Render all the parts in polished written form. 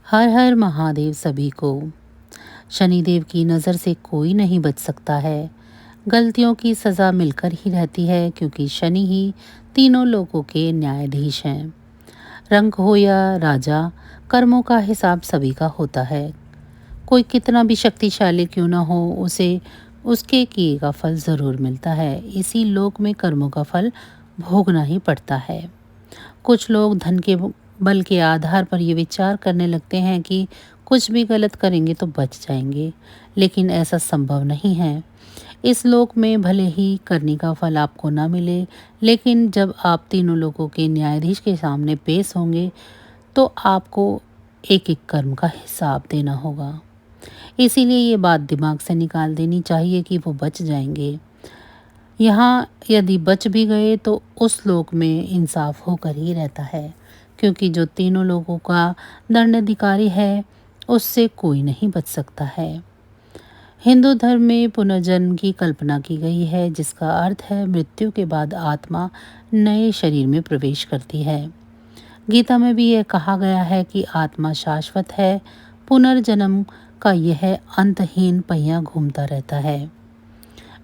हर हर महादेव सभी को। शनिदेव की नज़र से कोई नहीं बच सकता है। गलतियों की सज़ा मिलकर ही रहती है, क्योंकि शनि ही तीनों लोकों के न्यायाधीश हैं। रंक हो या राजा, कर्मों का हिसाब सभी का होता है। कोई कितना भी शक्तिशाली क्यों ना हो, उसे उसके किए का फल ज़रूर मिलता है। इसी लोक में कर्मों का फल भोगना ही पड़ता है। कुछ लोग धन के बल के आधार पर ये विचार करने लगते हैं कि कुछ भी गलत करेंगे तो बच जाएंगे, लेकिन ऐसा संभव नहीं है। इस लोक में भले ही करने का फल आपको ना मिले, लेकिन जब आप तीनों लोगों के न्यायाधीश के सामने पेश होंगे तो आपको एक एक कर्म का हिसाब देना होगा। इसीलिए ये बात दिमाग से निकाल देनी चाहिए कि वो बच जाएंगे। यहाँ यदि बच भी गए तो उस लोक में इंसाफ होकर ही रहता है, क्योंकि जो तीनों लोगों का दंडाधिकारी है उससे कोई नहीं बच सकता है। हिंदू धर्म में पुनर्जन्म की कल्पना की गई है, जिसका अर्थ है मृत्यु के बाद आत्मा नए शरीर में प्रवेश करती है। गीता में भी यह कहा गया है कि आत्मा शाश्वत है। पुनर्जन्म का यह अंतहीन पहिया घूमता रहता है।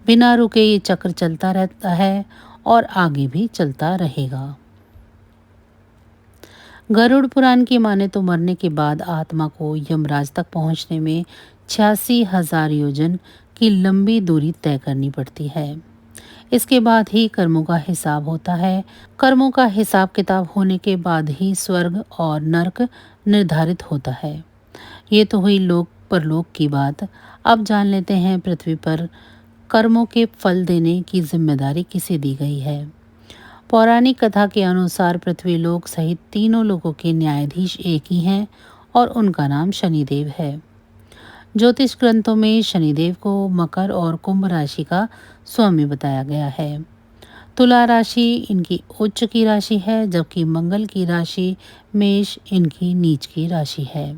बिना रुके ये चक्र चलता रहता है और आगे भी चलता रहेगा। गरुड़ पुराण की माने तो मरने के बाद आत्मा को यमराज तक पहुंचने में 86,000 योजन की लंबी दूरी तय करनी पड़ती है। इसके बाद ही कर्मों का हिसाब होता है। कर्मों का हिसाब किताब होने के बाद ही स्वर्ग और नरक निर्धारित होता है। ये तो हुई लोक परलोक की बात। अब जान लेते हैं पृथ्वी पर कर्मों के फल देने की जिम्मेदारी किसे दी गई है। पौराणिक कथा के अनुसार पृथ्वी लोक सहित तीनों लोगों के न्यायाधीश एक ही हैं और उनका नाम शनिदेव है। ज्योतिष ग्रंथों में शनिदेव को मकर और कुंभ राशि का स्वामी बताया गया है। तुला राशि इनकी उच्च की राशि है, जबकि मंगल की राशि मेष इनकी नीच की राशि है।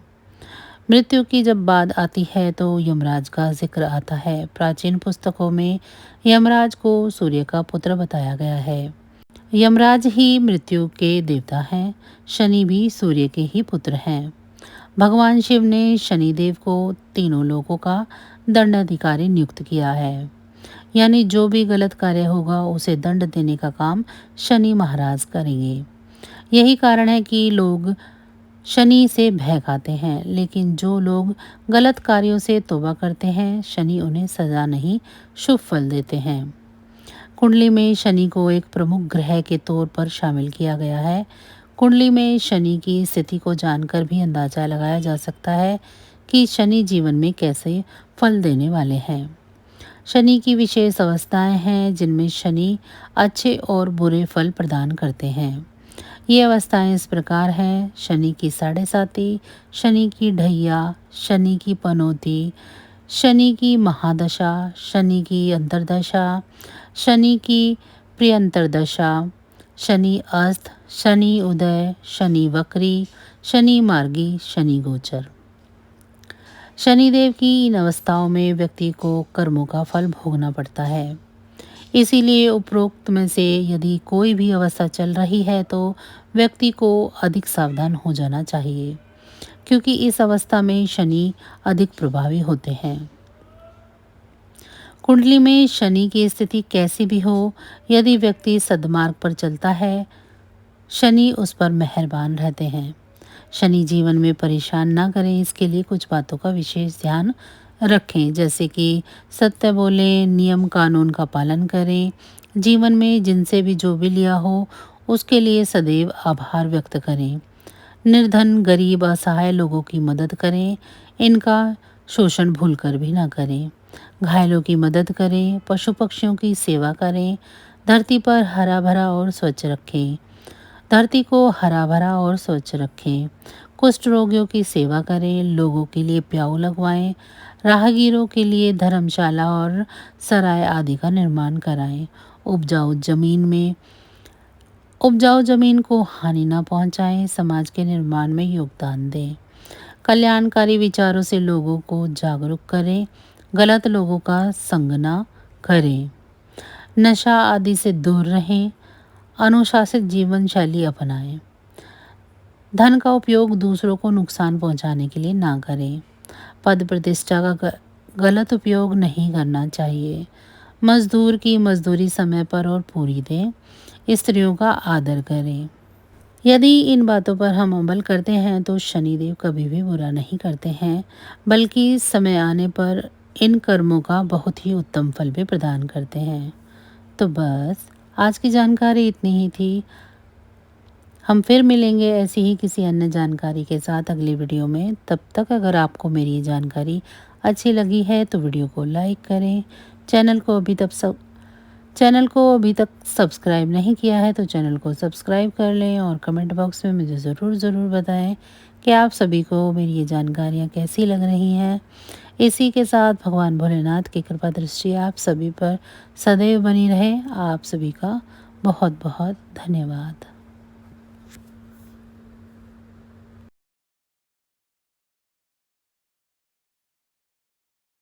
मृत्यु की जब बात आती है तो यमराज का जिक्र आता है। प्राचीन पुस्तकों में यमराज को सूर्य का पुत्र बताया गया है। यमराज ही मृत्यु के देवता हैं। शनि भी सूर्य के ही पुत्र हैं। भगवान शिव ने शनिदेव को तीनों लोगों का दंडाधिकारी नियुक्त किया है। यानी जो भी गलत कार्य होगा उसे दंड देने का काम शनि महाराज करेंगे। यही कारण है कि लोग शनि से भय खाते हैं, लेकिन जो लोग गलत कार्यों से तौबा करते हैं शनि उन्हें सजा नहीं शुभ फल देते हैं। कुंडली में शनि को एक प्रमुख ग्रह के तौर पर शामिल किया गया है। कुंडली में शनि की स्थिति को जानकर भी अंदाजा लगाया जा सकता है कि शनि जीवन में कैसे फल देने वाले हैं। शनि की विशेष अवस्थाएं हैं जिनमें शनि अच्छे और बुरे फल प्रदान करते हैं। ये अवस्थाएं इस प्रकार हैं: शनि की साढ़े साती, शनि की ढैया, शनि की पनौती, शनि की महादशा, शनि की अंतर्दशा, शनि की प्रियंतरदशा, शनि अस्त, शनि उदय, शनि वक्री, शनि मार्गी, शनि गोचर। शनिदेव की इन अवस्थाओं में व्यक्ति को कर्मों का फल भोगना पड़ता है। इसीलिए उपरोक्त में से यदि कोई भी अवस्था चल रही है तो व्यक्ति को अधिक सावधान हो जाना चाहिए, क्योंकि इस अवस्था में शनि अधिक प्रभावी होते हैं। कुंडली में शनि की स्थिति कैसी भी हो, यदि व्यक्ति सद्मार्ग पर चलता है शनि उस पर मेहरबान रहते हैं। शनि जीवन में परेशान ना करें, इसके लिए कुछ बातों का विशेष ध्यान रखें, जैसे कि सत्य बोलें, नियम कानून का पालन करें, जीवन में जिनसे भी जो भी लिया हो उसके लिए सदैव आभार व्यक्त करें, निर्धन गरीब असहाय लोगों की मदद करें, इनका शोषण भूलकर भी ना करें, घायलों की मदद करें, पशु पक्षियों की सेवा करें, धरती पर हरा भरा और स्वच्छ रखें, धरती को हरा भरा और स्वच्छ रखें, कुष्ठ रोगियों की सेवा करें, लोगों के लिए प्याऊ लगवाएं, राहगीरों के लिए धर्मशाला और सराय आदि का निर्माण कराएं, उपजाऊ जमीन को हानि न पहुंचाएं, समाज के निर्माण में योगदान दें, कल्याणकारी विचारों से लोगों को जागरूक करें, गलत लोगों का संग न करें, नशा आदि से दूर रहें, अनुशासित जीवन शैली अपनाएं। धन का उपयोग दूसरों को नुकसान पहुंचाने के लिए ना करें। पद प्रतिष्ठा का गलत उपयोग नहीं करना चाहिए। मजदूर की मजदूरी समय पर और पूरी दें। स्त्रियों का आदर करें। यदि इन बातों पर हम अमल करते हैं तो शनिदेव कभी भी बुरा नहीं करते हैं, बल्कि समय आने पर इन कर्मों का बहुत ही उत्तम फल भी प्रदान करते हैं। तो बस आज की जानकारी इतनी ही थी। हम फिर मिलेंगे ऐसी ही किसी अन्य जानकारी के साथ अगली वीडियो में। तब तक अगर आपको मेरी ये जानकारी अच्छी लगी है तो वीडियो को लाइक करें। चैनल को अभी तक सब्सक्राइब नहीं किया है तो चैनल को सब्सक्राइब कर लें और कमेंट बॉक्स में मुझे ज़रूर बताएं कि आप सभी को मेरी ये जानकारियाँ कैसी लग रही हैं। इसी के साथ भगवान भोलेनाथ की कृपा दृष्टि आप सभी पर सदैव बनी रहे। आप सभी का बहुत बहुत धन्यवाद।